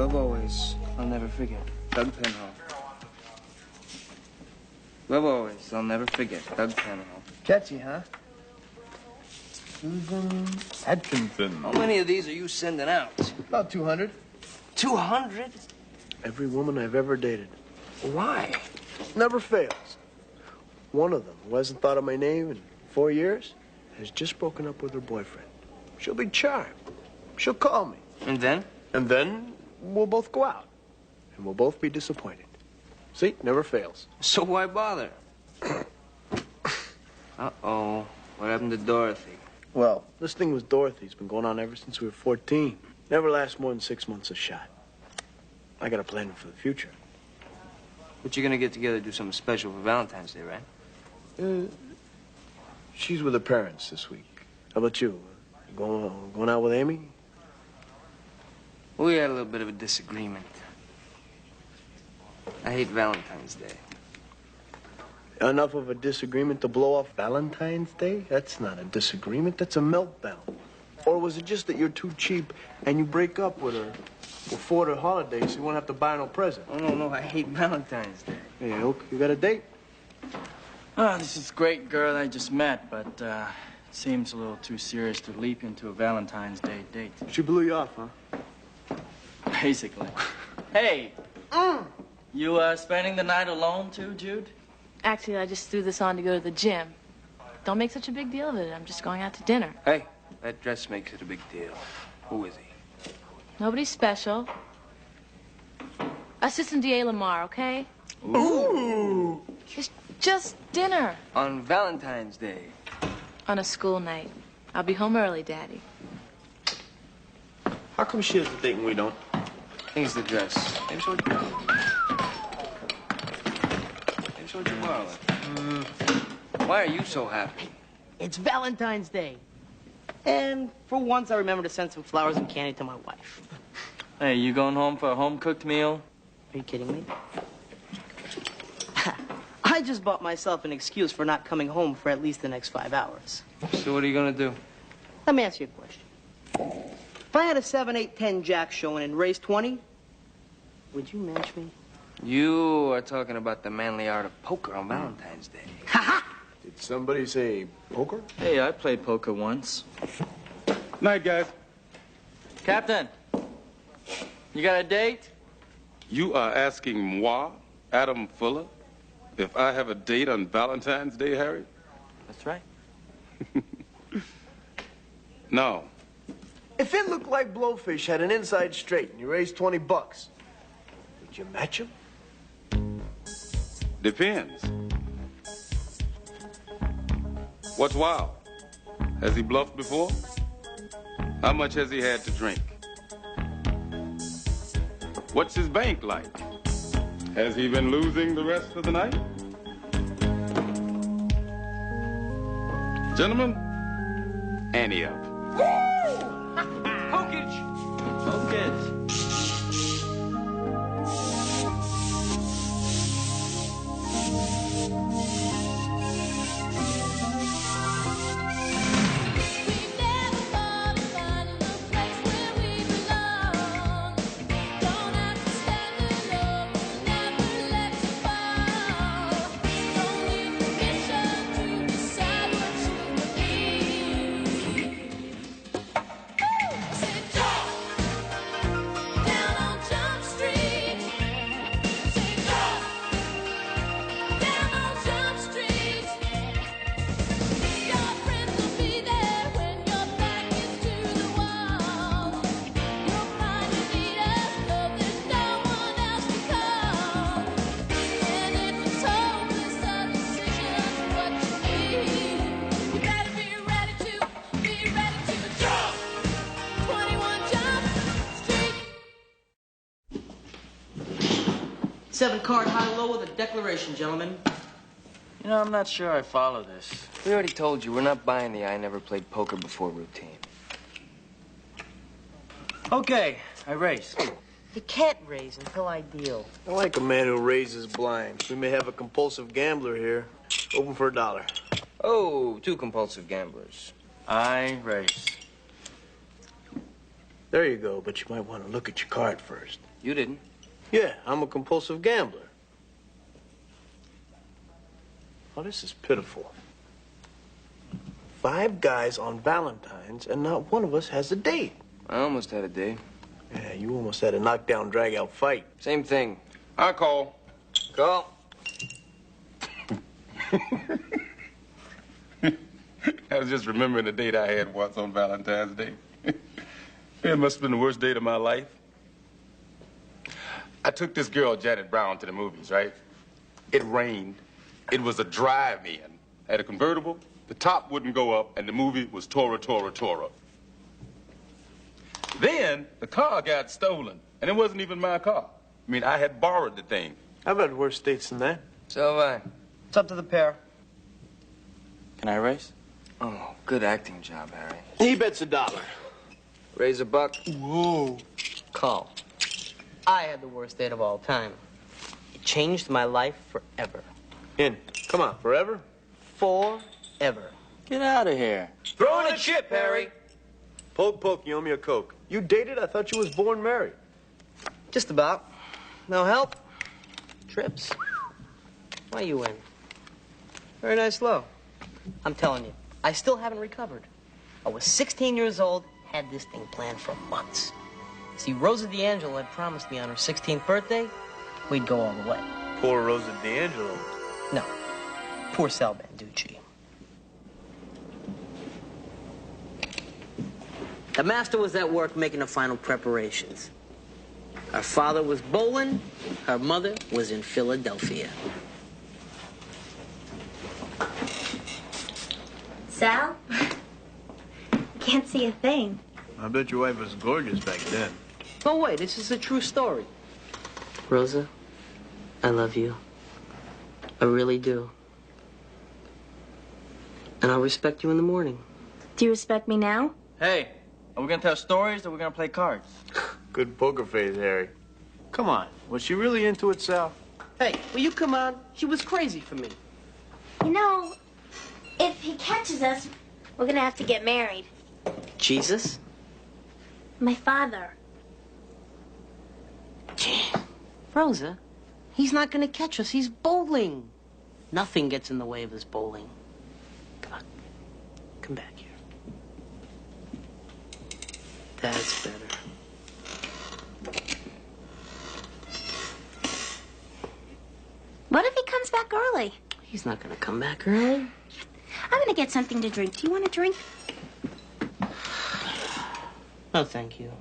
Love always, I'll never forget. Doug Penhall. Love always, I'll never forget. Doug Penhall. Catchy, huh? Susan Atkinson. How many of these are you sending out? About 200. 200? Every woman I've ever dated. Why? Never fails. One of them, who hasn't thought of my name in 4 years, has just broken up with her boyfriend. She'll be charmed. She'll call me. And then? And then we'll both go out. And we'll both be disappointed. See? Never fails. So why bother? Uh-oh. What happened to Dorothy? Well, this thing with Dorothy's been going on ever since we were 14. Never lasts more than 6 months a shot. I got a plan for the future. But you're gonna get together to do something special for Valentine's Day, right? She's with her parents this week. How about you? You going out with Amy? We had a little bit of a disagreement. I hate Valentine's Day. Enough of a disagreement to blow off Valentine's Day? That's not a disagreement, that's a meltdown. Or was it just that you're too cheap and you break up with her before the holidays so you won't have to buy no present? Oh, no, I hate Valentine's Day. Hey, Oak, you got a date? Oh, this is a great girl I just met, but it seems a little too serious to leap into a Valentine's Day date. She blew you off, huh? Basically. Hey! You spending the night alone too, Jude? Actually, I just threw this on to go to the gym. Don't make such a big deal of it. I'm just going out to dinner. Hey, that dress makes it a big deal. Who is he? Nobody special. Assistant D.A. Lamar, okay? Ooh! It's just dinner. On Valentine's Day. On a school night. I'll be home early, Daddy. How come she has a date and we don't? I think it's the dress. Maybe so would you borrow it? Maybe so would you borrow it? Why are you so happy? It's Valentine's Day. And for once, I remember to send some flowers and candy to my wife. Hey, you going home for a home-cooked meal? Are you kidding me? I just bought myself an excuse for not coming home for at least the next 5 hours. So what are you gonna do? Let me ask you a question. If I had a 7, 8, 10 jack showing and raised 20, would you match me? You are talking about the manly art of poker on Valentine's Day. Did somebody say poker? Hey, I played poker once. Night, guys. Captain, you got a date? You are asking moi, Adam Fuller, if I have a date on Valentine's Day, Harry? That's right. No. If it looked like Blowfish had an inside straight and you raised $20, would you match him? Depends. What's wild? Has he bluffed before? How much has he had to drink? What's his bank like? Has he been losing the rest of the night? Gentlemen, ante up. Pokage! Pokage. Seven card high-low with a declaration, gentlemen. You know, I'm not sure I follow this. We already told you, we're not buying the I never played poker before routine. Okay, I raise. You can't raise until I deal. I like a man who raises blinds. We may have a compulsive gambler here. Open for $1. Oh, 2 compulsive gamblers. I raise. There you go, but you might want to look at your card first. You didn't. Yeah, I'm a compulsive gambler. Oh, this is pitiful. 5 guys on Valentine's, and not one of us has a date. I almost had a date. Yeah, you almost had a knockdown, drag-out fight. Same thing. I call. Call. I was just remembering the date I had once on Valentine's Day. It must have been the worst date of my life. I took this girl, Janet Brown, to the movies, right? It rained. It was a drive-in. Had a convertible. The top wouldn't go up, and the movie was Tora, Tora, Tora. Then the car got stolen, and it wasn't even my car. I mean, I had borrowed the thing. I've had worse dates than that. So have I. It's up to the pair. Can I race? Oh, good acting job, Harry. He bets $1. Raise a buck. Whoa. Call. I had the worst date of all time. It changed my life forever. In. Come on, forever? Forever. Get out of here. Throw in a chip, Harry. Poke, poke, you owe me a Coke. You dated? I thought you was born married. Just about. No help? Trips. Why you win? Very nice low. I'm telling you, I still haven't recovered. I was 16 years old, had this thing planned for months. See, Rosa D'Angelo had promised me on her 16th birthday, we'd go all the way. Poor Rosa D'Angelo. No, poor Sal Banducci. The master was at work making the final preparations. Her father was bowling, her mother was in Philadelphia. Sal? Can't see a thing. I bet your wife was gorgeous back then. No way, this is a true story. Rosa, I love you. I really do. And I'll respect you in the morning. Do you respect me now? Hey, are we gonna tell stories or are we gonna play cards? Good poker face, Harry. Come on, was she really into it, Sal? Hey, will you come on? She was crazy for me. You know, if he catches us, we're gonna have to get married. Jesus? My father. Rosa, he's not gonna catch us. He's bowling. Nothing gets in the way of his bowling. Come on. Come back here. That's better. What if he comes back early? He's not gonna come back early. I'm gonna get something to drink. Do you want a drink? No, thank you.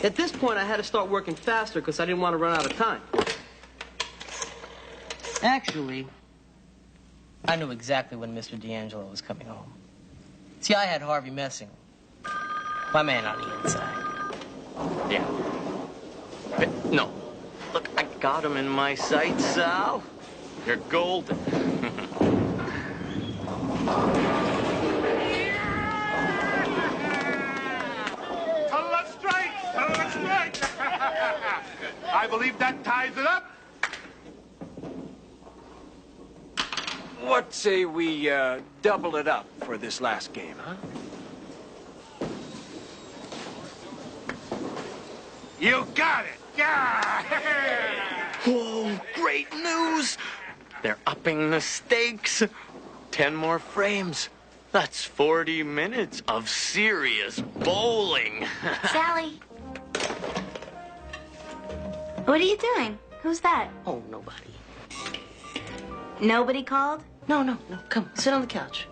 At this point, I had to start working faster because I didn't want to run out of time. Actually, I knew exactly when Mr. D'Angelo was coming home. See, I had Harvey messing. My man on the inside. Yeah. But no. Look, I got him in my sights, Sal. You're golden. Let's strike! Let's strike! I believe that ties it up. What say we double it up for this last game, huh? You got it! Yeah! Whoa, great news! They're upping the stakes. 10 more frames. That's 40 minutes of serious bowling. Sally. What are you doing? Who's that? Oh, nobody. Nobody called? No, no, no. Come, sit on the couch.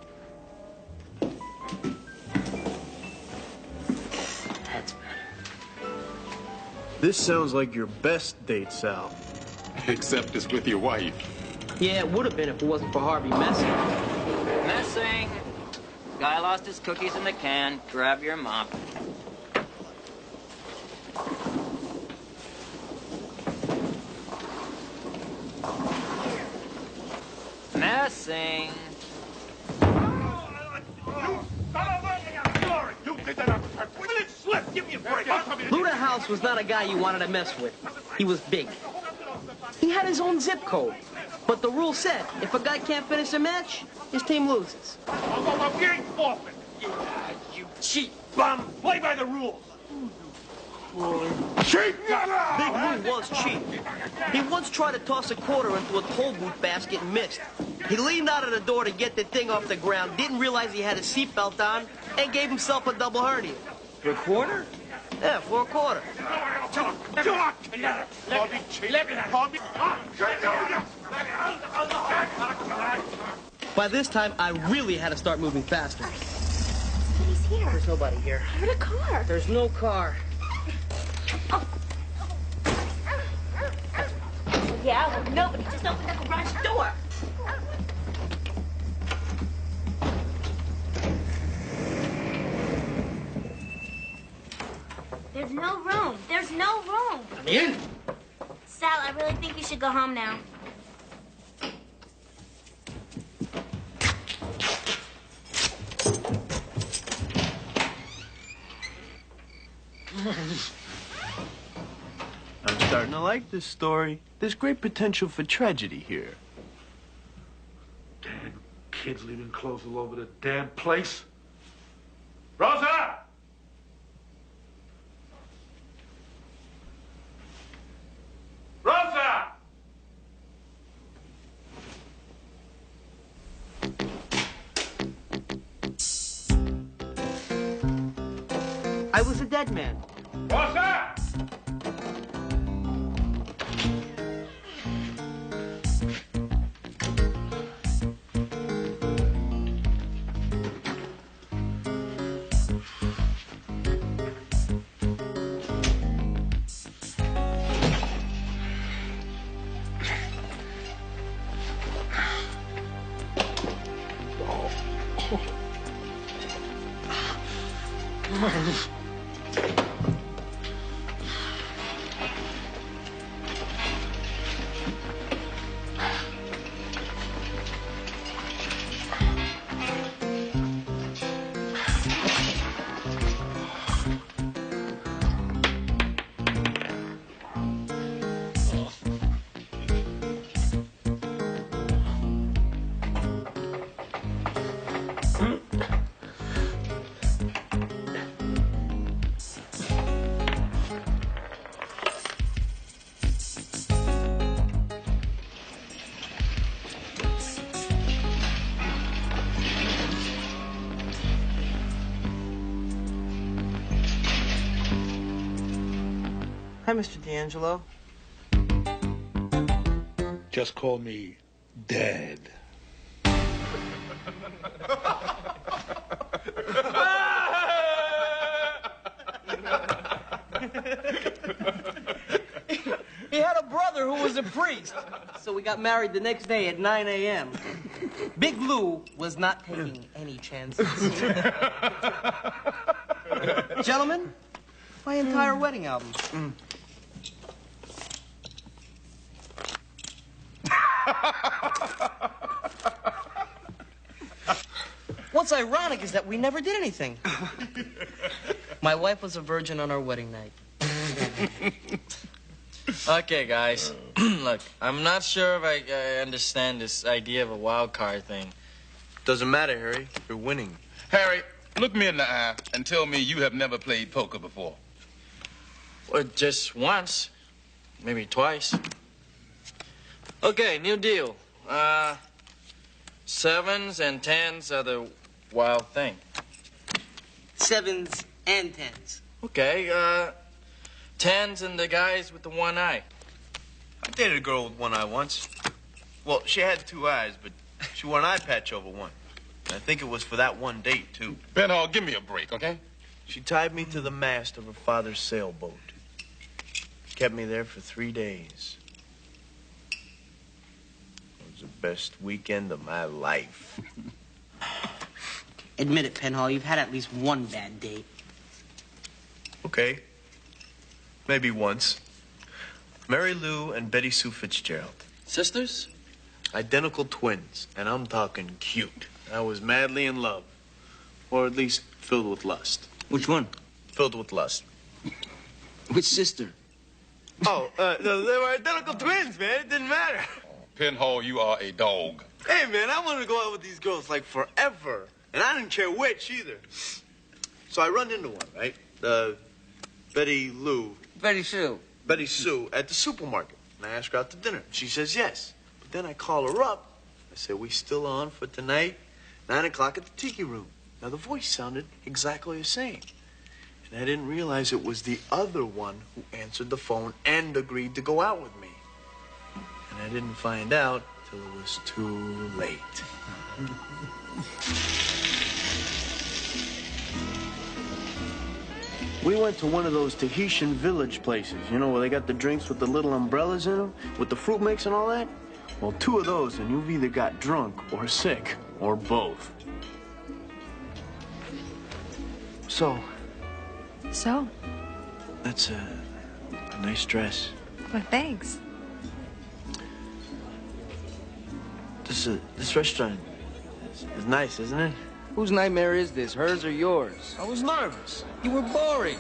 That's better. This sounds like your best date, Sal. Except it's with your wife. Yeah, it would have been if it wasn't for Harvey messing. Messing. Guy lost his cookies in the can. Grab your mop. Messing. Luda House was not a guy you wanted to mess with. He was big. He had his own zip code. But the rule said, if a guy can't finish a match, his team loses. I'm getting forfeit. You cheat. bum. Play by the rules. Big Lou was cheap. He once tried to toss a quarter into a toll booth basket and missed. He leaned out of the door to get the thing off the ground, didn't realize he had a seatbelt on, and gave himself a double hernia. For a quarter? Yeah, for a quarter. By this time, I really had to start moving faster. Somebody's here. There's nobody here. I heard a car. There's no car. Yeah, well, nobody just opened the garage door. There's no room. There's no room. Come in. Sal, I really think you should go home now. I'm starting to like this story. There's great potential for tragedy here. Damn kids leaving clothes all over the damn place. Rosa! Rosa! I was a dead man. Rosa! Hi, Mr. D'Angelo. Just call me Dad. He had a brother who was a priest. So we got married the next day at 9 a.m. Big Lou was not taking any chances. Gentlemen, my entire wedding album. What's ironic is that we never did anything. My wife was a virgin on our wedding night. Okay, guys. Look, I'm not sure if I understand this idea of a wild card thing. Doesn't matter, Harry. You're winning. Harry, look me in the eye and tell me you have never played poker before. Or just once. Maybe twice. Okay, new deal. Sevens and tens are the wild thing. Sevens and tens. Okay, tens and the guys with the one eye. I dated a girl with one eye once. Well, she had two eyes, but she wore an eye patch over one. And I think it was for that one date, too. Ben Hall, give me a break, okay? She tied me to the mast of her father's sailboat. Kept me there for 3 days. It was the best weekend of my life. Admit it, Penhall, you've had at least one bad date. Okay. Maybe once. Mary Lou and Betty Sue Fitzgerald. Sisters? Identical twins, and I'm talking cute. I was madly in love. Or at least filled with lust. Which one? Filled with lust. Which sister? Oh, they were identical twins, man. It didn't matter. Penhall, you are a dog. Hey, man, I wanted to go out with these girls, like, forever. And I didn't care which, either. So I run into one, right? Betty Sue at the supermarket. And I ask her out to dinner. She says yes. But then I call her up. I say, we still on for tonight? 9 o'clock at the Tiki Room. Now, the voice sounded exactly the same. And I didn't realize it was the other one who answered the phone and agreed to go out with me. And I didn't find out till it was too late. We went to one of those Tahitian village places, you know, where they got the drinks with the little umbrellas in them, with the fruit mix and all that. Well, 2 of those, and you've either got drunk or sick, or both. So, that's a nice dress. Well, thanks. This restaurant is nice, isn't it? Whose nightmare is this, hers or yours? I was nervous. You were boring.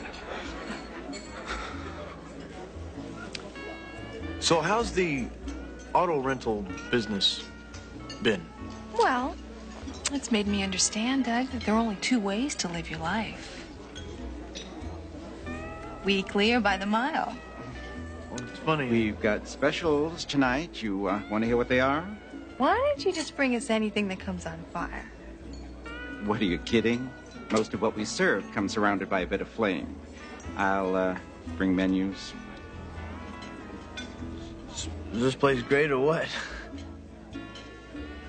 So how's the auto rental business been? Well, it's made me understand, Doug, that there are only 2 ways to live your life. Weekly or by the mile. Well, it's funny. We've got specials tonight. You want to hear what they are? Why don't you just bring us anything that comes on fire? What, are you kidding? Most of what we serve comes surrounded by a bit of flame. I'll bring menus. Is this place great or what?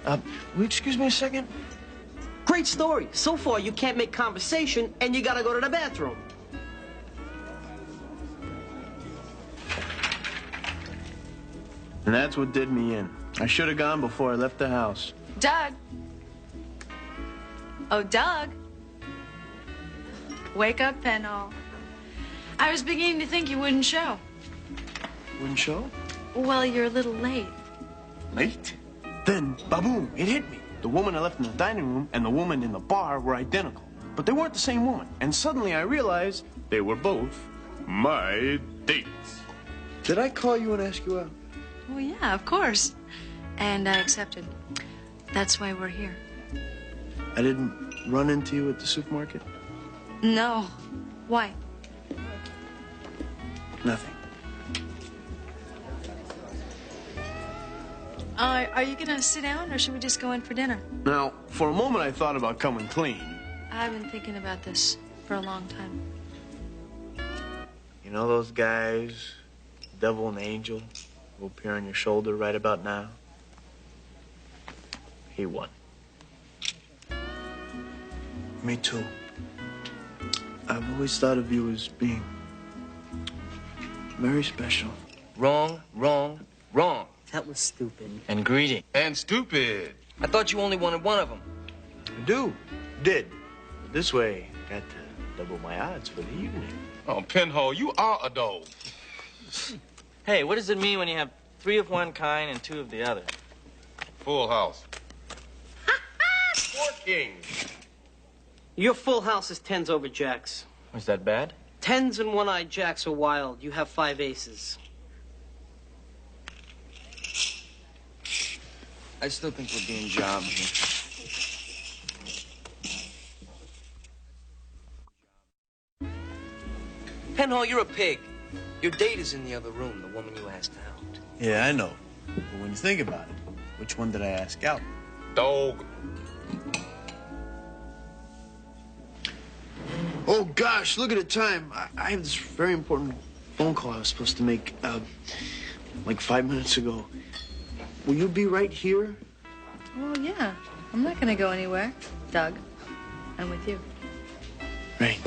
Will you excuse me a second? Great story. So far, you can't make conversation, and you gotta go to the bathroom. And that's what did me in. I should have gone before I left the house. Doug! Oh, Doug! Wake up, Penhall. I was beginning to think you wouldn't show. Wouldn't show? Well, you're a little late. Late? Then, ba-boom, it hit me. The woman I left in the dining room and the woman in the bar were identical. But they weren't the same woman. And suddenly I realized they were both my dates. Did I call you and ask you out? Well, yeah, of course. And I accepted. That's why we're here. I didn't run into you at the supermarket? No. Why? Nothing. Are you gonna sit down, or should we just go in for dinner? Now, for a moment I thought about coming clean. I've been thinking about this for a long time. You know those guys, devil and angel, who appear on your shoulder right about now? He won. Me too. I've always thought of you as being very special. Wrong, wrong, wrong. That was stupid. And greedy. And stupid. I thought you only wanted one of them. I did. But this way, got to double my odds for the evening. Oh, Penhall, you are a dog. Hey, what does it mean when you have 3 of one kind and 2 of the other? Full house. 4 kings. Your full house is 10s over jacks. Was that bad? 10s and one-eyed jacks are wild. You have 5 aces. I still think we're being jobbed here. Penhall, you're a pig. Your date is in the other room, the woman you asked out. Yeah, I know. But when you think about it, which one did I ask out? Dog. Oh, gosh, look at the time. I have this very important phone call I was supposed to make, like 5 minutes ago. Will you be right here? Oh, yeah. I'm not gonna go anywhere. Doug, I'm with you. Right.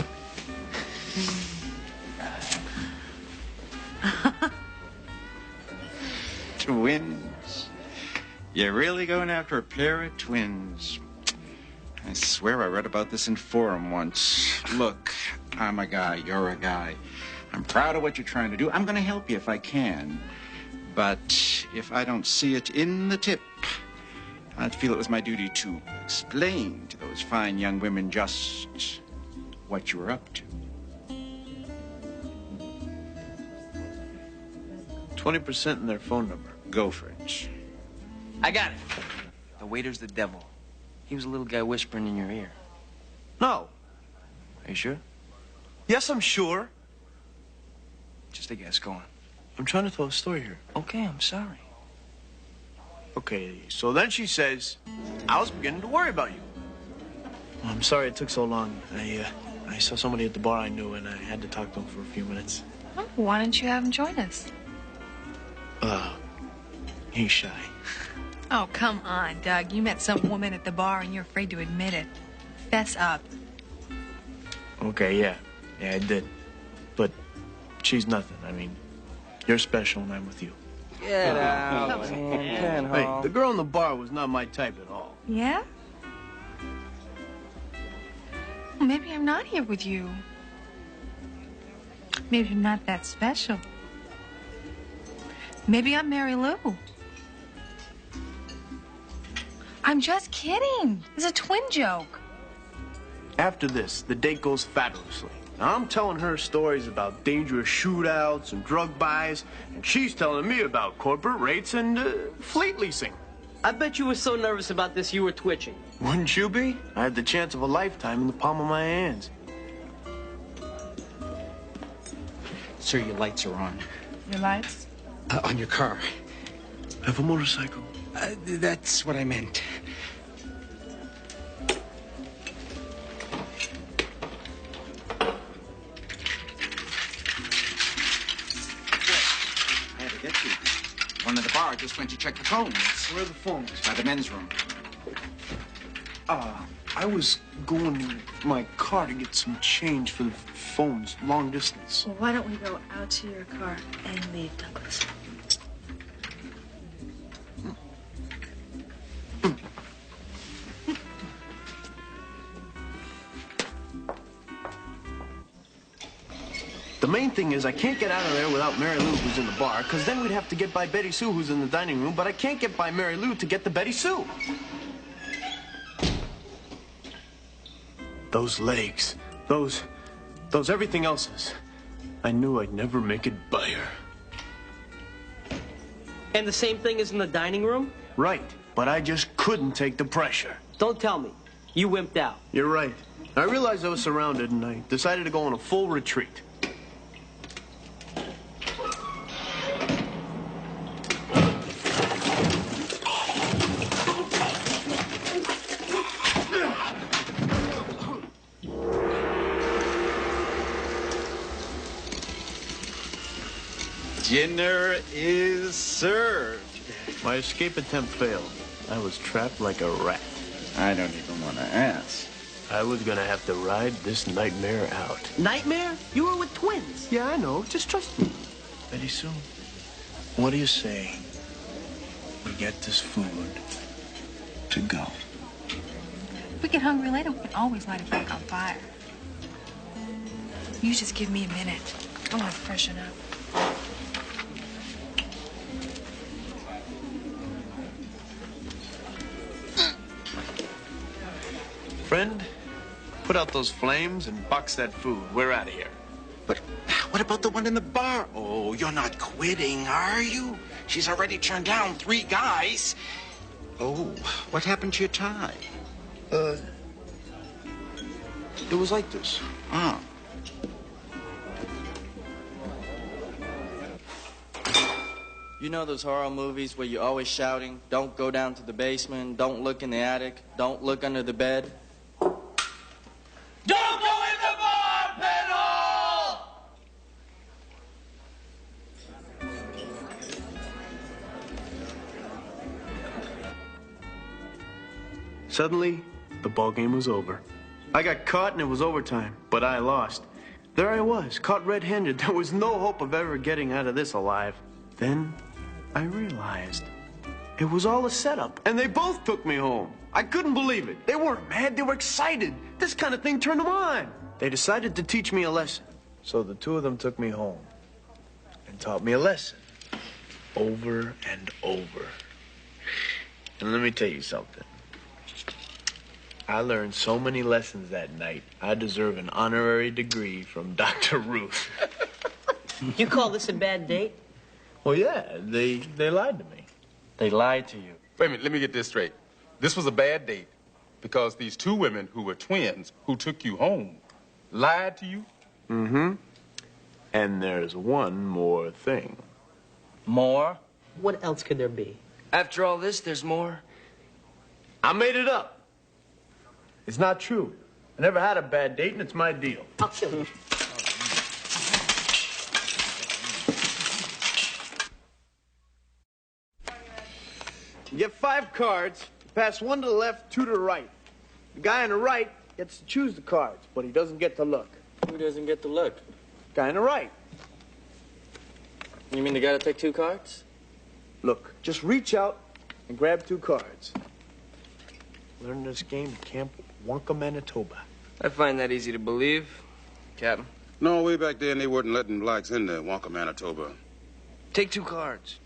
Twins. You're really going after a pair of twins. I swear I read about this in Forum once. Look, I'm a guy, you're a guy. I'm proud of what you're trying to do. I'm going to help you if I can. But if I don't see it in the tip, I'd feel it was my duty to explain to those fine young women just what you were up to. 20% in their phone number. Go for it. I got it. The waiter's the devil. He was a little guy whispering in your ear. No. you sure? Yes, I'm sure. Just a guess. Go on. I'm trying to tell a story here. Okay, I'm sorry. Okay, so then she says, I was beginning to worry about you. I'm sorry it took so long. I saw somebody at the bar I knew, and I had to talk to him for a few minutes. Oh, why don't you have him join us? He's shy. Oh, come on, Doug. You met some woman at the bar and you're afraid to admit it. Fess up. Okay, yeah, I did. But she's nothing. I mean, you're special when I'm with you. Get out, man. Hey, the girl in the bar was not my type at all. Yeah? Well, maybe I'm not here with you. Maybe I'm not that special. Maybe I'm Mary Lou. I'm just kidding. It's a twin joke. After this, the date goes fabulously. Now, I'm telling her stories about dangerous shootouts and drug buys, and she's telling me about corporate rates and fleet leasing. I bet you were so nervous about this you were twitching. Wouldn't you be? I had the chance of a lifetime in the palm of my hands. Sir, your lights are on. Your lights? On your car. I have a motorcycle. That's what I meant. I had to get you. One at the bar just went to check the phones. Where are the phones? By the men's room. I was going to my car to get some change for the phones, long distance. Well, why don't we go out to your car and leave, Douglas? The main thing is I can't get out of there without Mary Lou, who's in the bar, because then we'd have to get by Betty Sue, who's in the dining room, but I can't get by Mary Lou to get to Betty Sue. Those legs, those everything else's. I knew I'd never make it by her. And the same thing is in the dining room? Right, but I just couldn't take the pressure. Don't tell me. You wimped out. You're right. I realized I was surrounded, and I decided to go on a full retreat. Dinner is served. My escape attempt failed. I was trapped like a rat. I don't even want to ask. I was gonna have to ride this nightmare out. Nightmare? You were with twins. Yeah, I know. Just trust me. Betty Sue, what do you say we get this food to go? If we get hungry later, we can always light it back on fire. You just give me a minute. I want to freshen up. Friend, put out those flames and box that food. We're out of here. But what about the one in the bar? Oh, you're not quitting, are you? She's already turned down 3 guys. Oh, what happened to your tie? It was like this. Oh. You know those horror movies where you're always shouting, don't go down to the basement, don't look in the attic, don't look under the bed? Don't go in the bar, pedal! Suddenly, the ball game was over. I got caught and it was overtime, but I lost. There I was, caught red-handed. There was no hope of ever getting out of this alive. Then I realized it was all a setup, and they both took me home. I couldn't believe it. They weren't mad, they were excited. This kind of thing turned them on. They decided to teach me a lesson. So the two of them took me home and taught me a lesson over and over. And let me tell you something. I learned so many lessons that night, I deserve an honorary degree from Dr. Ruth. You call this a bad date? Well, yeah, they lied to me. They lied to you. Wait a minute, let me get this straight. This was a bad date because these 2 women who were twins who took you home Lied to you? Mm-hmm. And there's one more thing. More? What else could there be? After all this, there's more? I made it up. It's not true. I never had a bad date, and it's my deal. I'll kill you. You get 5 cards. You pass 1 to the left, 2 to the right. The guy on the right gets to choose the cards, but he doesn't get to look. Who doesn't get to look? Guy on the right. You mean the guy to take 2 cards? Look, just reach out and grab 2 cards. Learn this game at Camp Wonka, Manitoba. I find that easy to believe, Captain. No, way back then they weren't letting blacks in there, Wonka, Manitoba. Take 2 cards.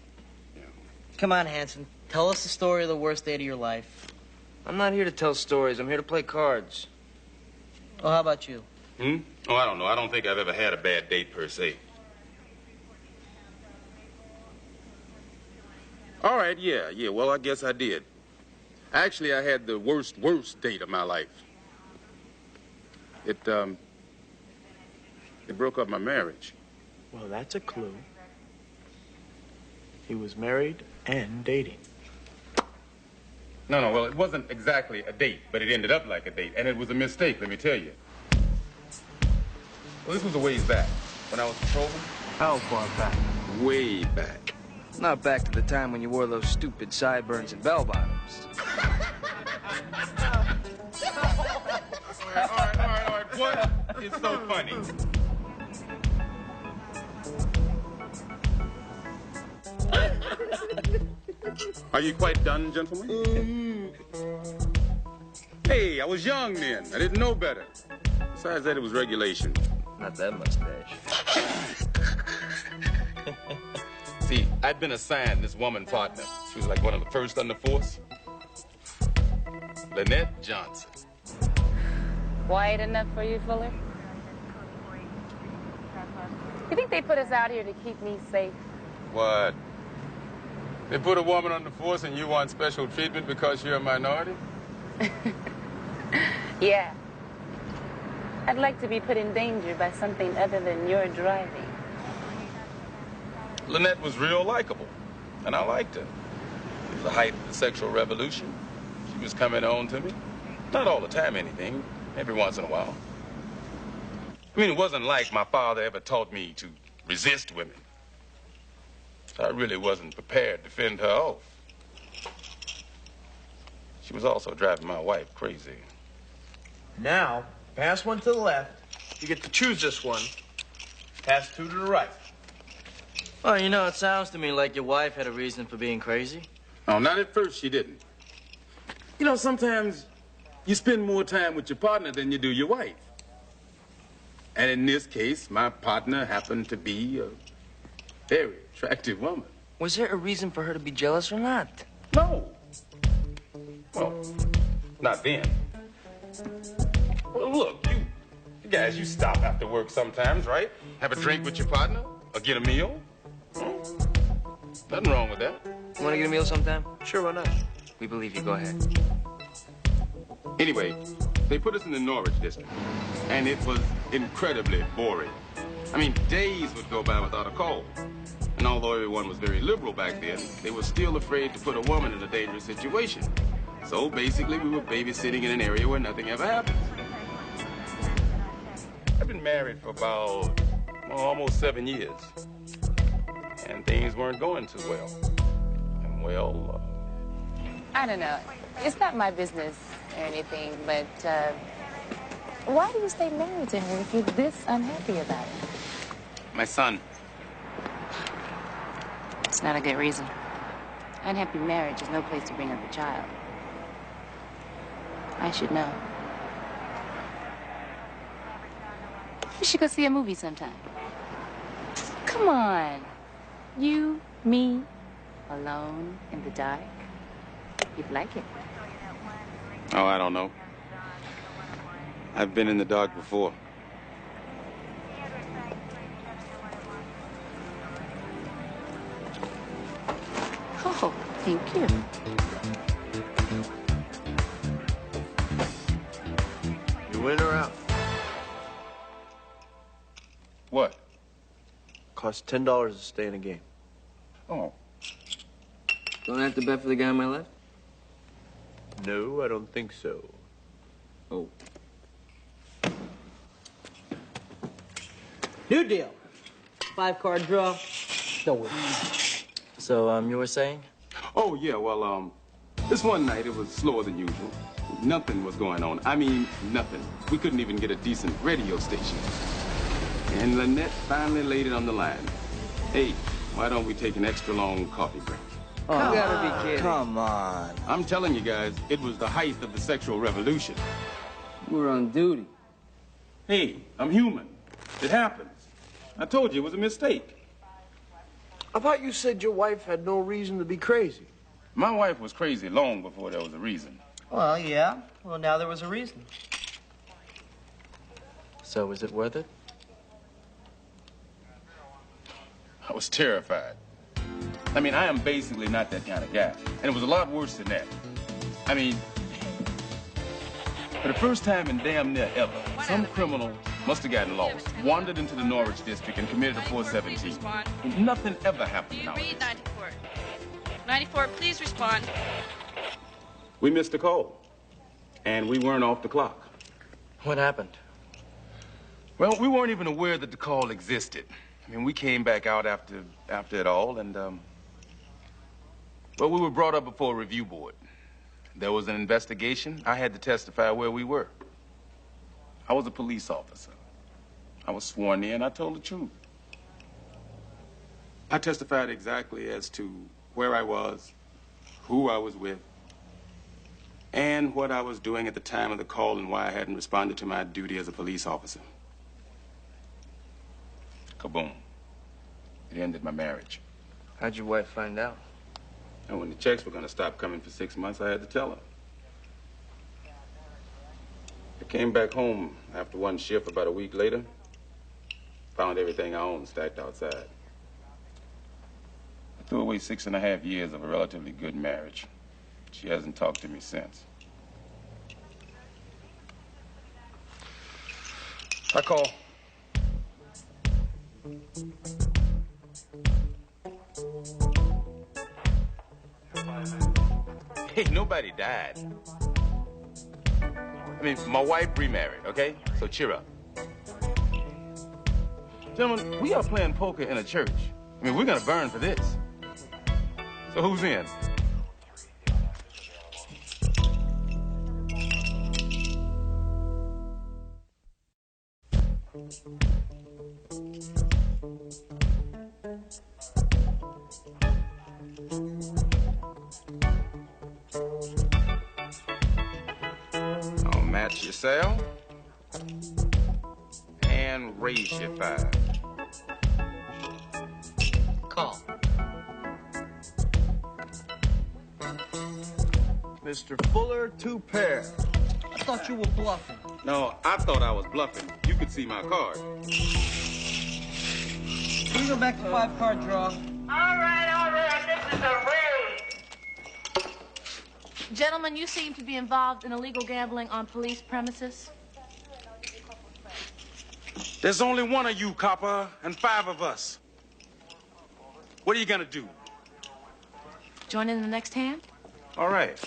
Come on, Hanson. Tell us the story of the worst date of your life. I'm not here to tell stories. I'm here to play cards. Oh, how about you? Hmm? Oh, I don't know. I don't think I've ever had a bad date, per se. All right, yeah. Well, I guess I did. Actually, I had the worst date of my life. It broke up my marriage. Well, that's a clue. He was married and dating. No, well, it wasn't exactly a date, but it ended up like a date, and it was a mistake, let me tell you. Well, this was a ways back, when I was patrolling. How far back? Way back. Not back to the time when you wore those stupid sideburns and bell-bottoms. All right. What is so funny? Are you quite done, gentlemen? Hey, I was young then. I didn't know better. Besides that, it was regulation. Not that mustache. See, I'd been assigned this woman partner. She was like one of the first on the force. Lynette Johnson. Quiet enough for you, Fuller? You think they put us out here to keep me safe? What? They put a woman on the force and you want special treatment because you're a minority? Yeah. I'd like to be put in danger by something other than your driving. Lynette was real likable, and I liked her. It was the height of the sexual revolution. She was coming on to me. Not all the time, anything. Every once in a while. I mean, it wasn't like my father ever taught me to resist women. I really wasn't prepared to fend her off. She was also driving my wife crazy. Now, pass 1 to the left. You get to choose this one. Pass 2 to the right. Well, you know, it sounds to me like your wife had a reason for being crazy. No, not at first, she didn't. You know, sometimes you spend more time with your partner than you do your wife. And in this case, my partner happened to be a very attractive woman. Was there a reason for her to be jealous or not? No. Well, not then. Well, look, you guys, you stop after work sometimes, right? Have a drink with your partner or get a meal. Nothing wrong with that. You want to get a meal sometime? Sure, why not? We believe you. Go ahead. Anyway, they put us in the Norwich district, and it was incredibly boring. I mean, days would go by without a call. And although everyone was very liberal back then, they were still afraid to put a woman in a dangerous situation. So basically, we were babysitting in an area where nothing ever happened. I've been married for about almost 7 years. And things weren't going too well. And well, I don't know. It's not my business or anything, but why do you stay married to her if you're this unhappy about it? my son. It's not a good reason. Unhappy marriage is no place to bring up a child. I should know. We should go see a movie sometime. Come on. You, me, alone in the dark. You'd like it. Oh, I don't know. I've been in the dark before. Oh, thank you. You in or out? What? Costs $10 to stay in a game. Oh. Don't I have to bet for the guy on my left? No, I don't think so. Oh. New deal. 5-card draw. No worries. So, you were saying? Oh, yeah, well, this one night it was slower than usual. Nothing was going on. I mean, nothing. We couldn't even get a decent radio station. And Lynette finally laid it on the line. Hey, why don't we take an extra long coffee break? Oh, you gotta be kidding. Come on. I'm telling you guys, it was the height of the sexual revolution. We're on duty. Hey, I'm human. It happens. I told you it was a mistake. I thought you said your wife had no reason to be crazy. My wife was crazy long before there was a reason. Well, yeah. Well, now there was a reason. So, was it worth it? I was terrified. I mean, I am basically not that kind of guy. And it was a lot worse than that. I mean, for the first time in damn near ever, some criminal must have gotten lost, wandered into the Norwich district, and committed a 417. And nothing ever happened in our Read 94. 94, please respond. We missed a call. And we weren't off the clock. What happened? Well, we weren't even aware that the call existed. I mean, we came back out after it all, and, well, we were brought up before a review board. There was an investigation. I had to testify where we were. I was a police officer. I was sworn in. I told the truth. I testified exactly as to where I was, who I was with, and what I was doing at the time of the call and why I hadn't responded to my duty as a police officer. Kaboom. It ended my marriage. How'd your wife find out? And when the checks were going to stop coming for 6 months, I had to tell her. I came back home after one shift about a week later, found everything I owned stacked outside. I threw away 6.5 years of a relatively good marriage. She hasn't talked to me since. I call. Hey, nobody died. I mean, my wife remarried, okay? So cheer up. Gentlemen, we are playing poker in a church. I mean, we're gonna burn for this. So who's in? I'll match your sale and raise your 5. Call. Mr. Fuller, 2 pair. I thought you were bluffing. No, I thought I was bluffing. You could see my card. Can we go back to 5-card draw? All right, this is a raid. Gentlemen, you seem to be involved in illegal gambling on police premises. There's only one of you, copper, and 5 of us. What are you gonna do? Join in the next hand? All right.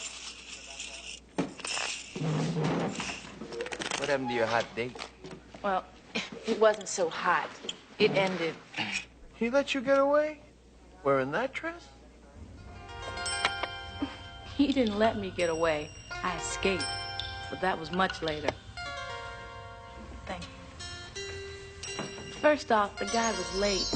What happened to your hot date? Well, it wasn't so hot. It ended. He let you get away? Wearing that dress? He didn't let me get away. I escaped. But that was much later. Thank you. First off, the guy was late.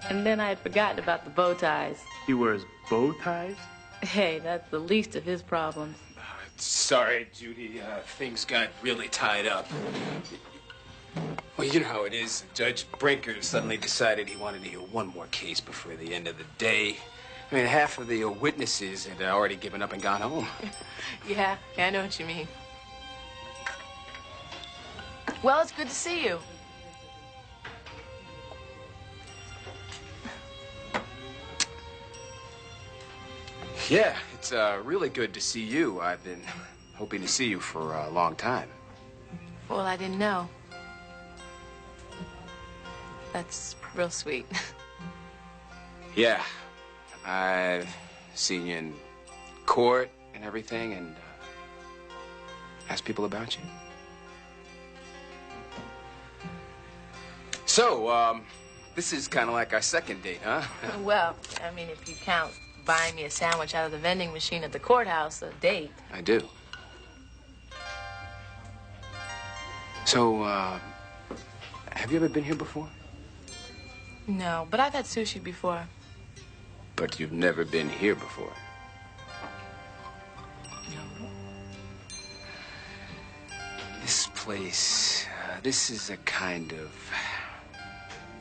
And then I had forgotten about the bow ties. He wears bow ties? Hey, that's the least of his problems. Sorry, Judy. Things got really tied up. Well, you know how it is. Judge Brinker suddenly decided he wanted to hear one more case before the end of the day. I mean, half of the witnesses had already given up and gone home. Yeah, I know what you mean. Well, it's good to see you. Yeah, it's really good to see you. I've been hoping to see you for a long time. Well, I didn't know. That's real sweet. Yeah, I've seen you in court and everything, and asked people about you. So, this is kind of like our second date, huh? Well, I mean, if you count buying me a sandwich out of the vending machine at the courthouse, a date. I do. So, have you ever been here before? No, but I've had sushi before. But you've never been here before. This place, this is a kind of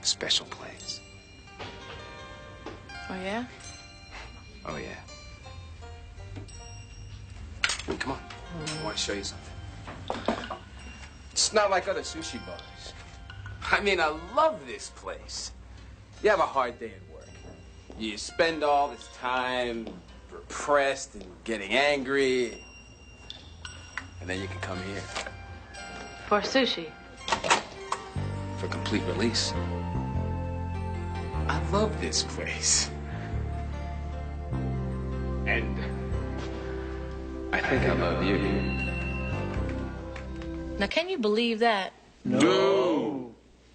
special place. Oh, yeah? Oh, yeah. Come on. I want to show you something. It's not like other sushi bars. I mean, I love this place. You have a hard day at work. You spend all this time repressed and getting angry. And then you can come here For sushi. for complete release. I love this place. And I think I love you. Now, can you believe that? No.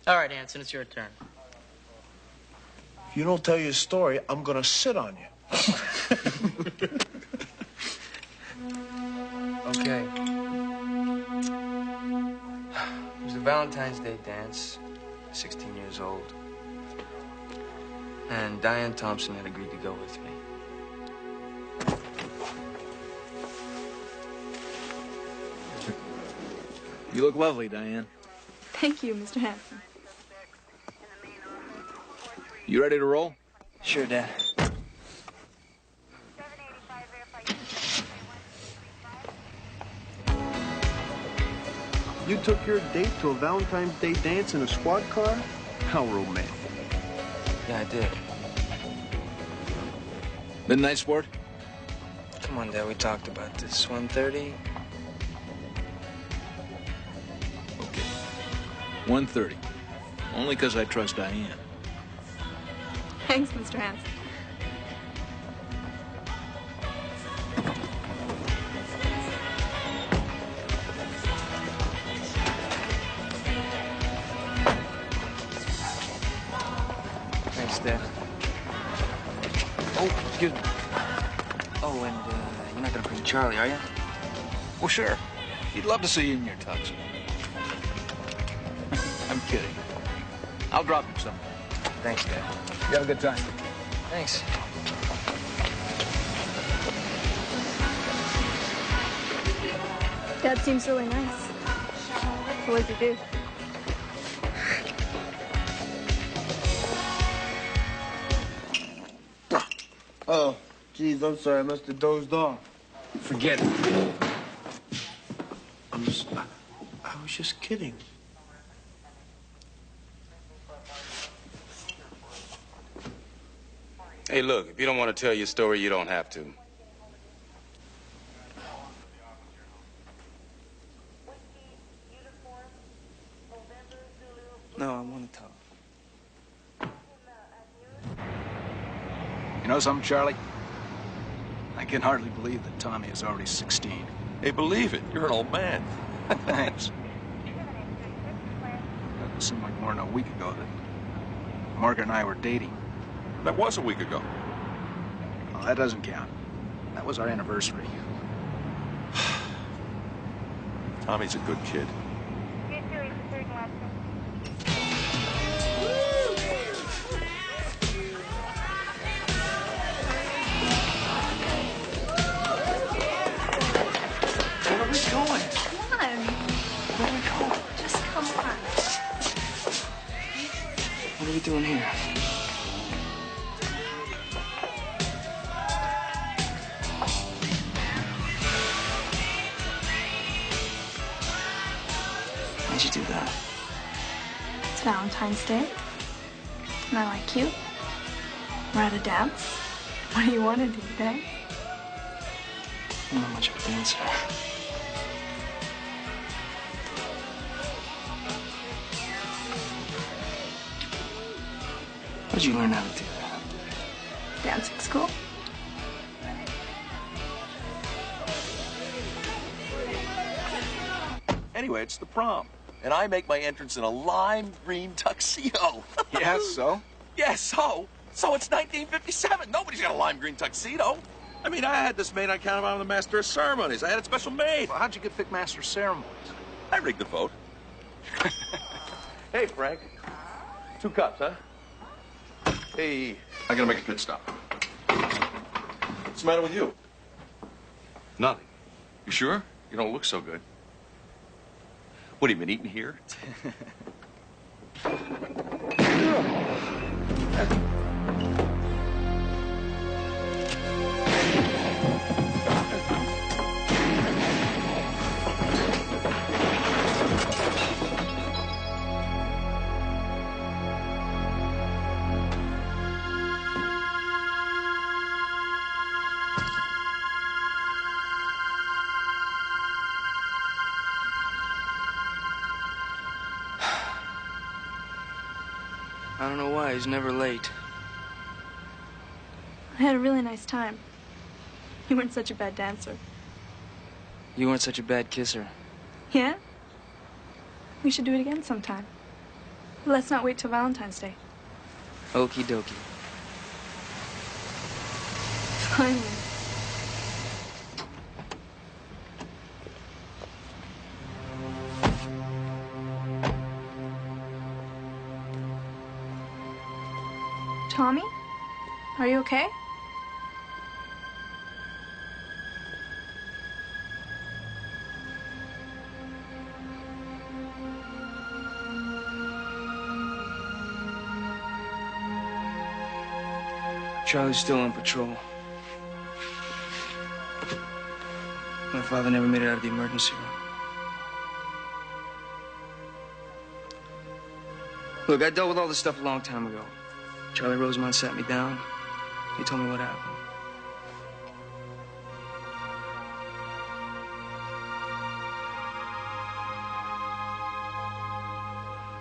All right, Anson, it's your turn. If you don't tell your story, I'm gonna sit on you. Okay. It was a Valentine's Day dance, 16 years old. And Diane Thompson had agreed to go with me. You look lovely, Diane. Thank you, Mr. Hanson. You ready to roll? Sure, Dad. You took your date to a Valentine's Day dance in a squad car? How romantic. Yeah, I did. Midnight sport? Come on, Dad, we talked about this. 1:30? 1:30. Only because I trust Diane. Thanks, Mr. Hanson. Thanks, Dad. Oh, excuse me. Oh, and you're not gonna bring Charlie, are you? Well, sure. He'd love to see you in your tux. I'm kidding. I'll drop him somewhere. Thanks, Dad. You have a good time. Thanks. Dad seems really nice. What did you do? Oh, geez, I'm sorry. I must have dozed off. Forget it. I was just kidding. Hey, look, if you don't want to tell your story, you don't have to. No, I want to talk. You know something, Charlie? I can hardly believe that Tommy is already 16. Hey, believe it. You're an old man. Thanks. It seemed like more than a week ago that Margaret and I were dating. That was a week ago. Well, that doesn't count. That was our anniversary. Tommy's a good kid. Where are we going? Come on. Where are we going? Just come on. What are we doing here? Why'd you do that? It's Valentine's Day. And I like you. We're at a dance. What do you want to do, Dad? I'm not much of a dancer. Where'd you learn how to do that? Dancing school. Anyway, it's the prom. And I make my entrance in a lime green tuxedo. Yeah, so? Yes, so? So it's 1957. Nobody's got a lime green tuxedo. I mean, I had this made on account of I'm the master of ceremonies. I had it special made. Well, how'd you get picked master of ceremonies? I rigged the vote. Hey, Frank. 2 cups, huh? Hey, I gotta make a pit stop. What's the matter with you? Nothing. You sure? You don't look so good. What, have you been eating here? I don't know why, he's never late. I had a really nice time. You weren't such a bad dancer. You weren't such a bad kisser. Yeah? We should do it again sometime. But let's not wait till Valentine's Day. Okie dokie. Finally. Tommy? Are you okay? Charlie's still on patrol. My father never made it out of the emergency room. Look, I dealt with all this stuff a long time ago. Charlie Rosemont sat me down. He told me what happened.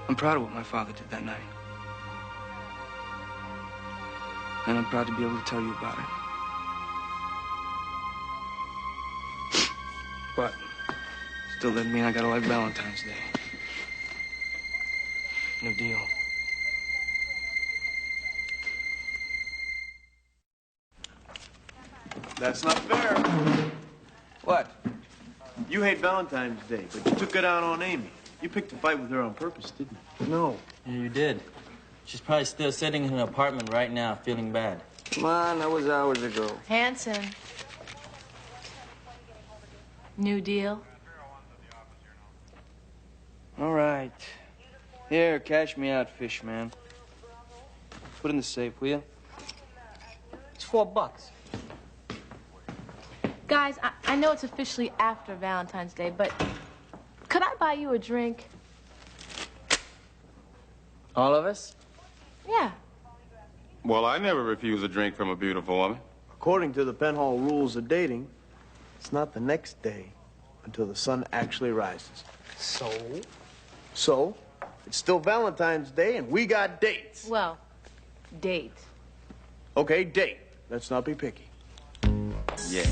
I'm proud of what my father did that night. And I'm proud to be able to tell you about it. But still doesn't mean I gotta like Valentine's Day. No deal. That's not fair. What? You hate Valentine's Day, but you took it out on Amy. You picked a fight with her on purpose, didn't you? No. Yeah, you did. She's probably still sitting in her apartment right now, feeling bad. Come on, that was hours ago. Hanson. New deal? All right. Here, cash me out, fish man. Put it in the safe, will you? It's $4. Guys, I know it's officially after Valentine's Day, but could I buy you a drink? All of us? Yeah. Well, I never refuse a drink from a beautiful woman. According to the Penhall rules of dating, it's not the next day until the sun actually rises. So? So, it's still Valentine's Day and we got dates. Well, date. Okay, date. Let's not be picky. Yeah.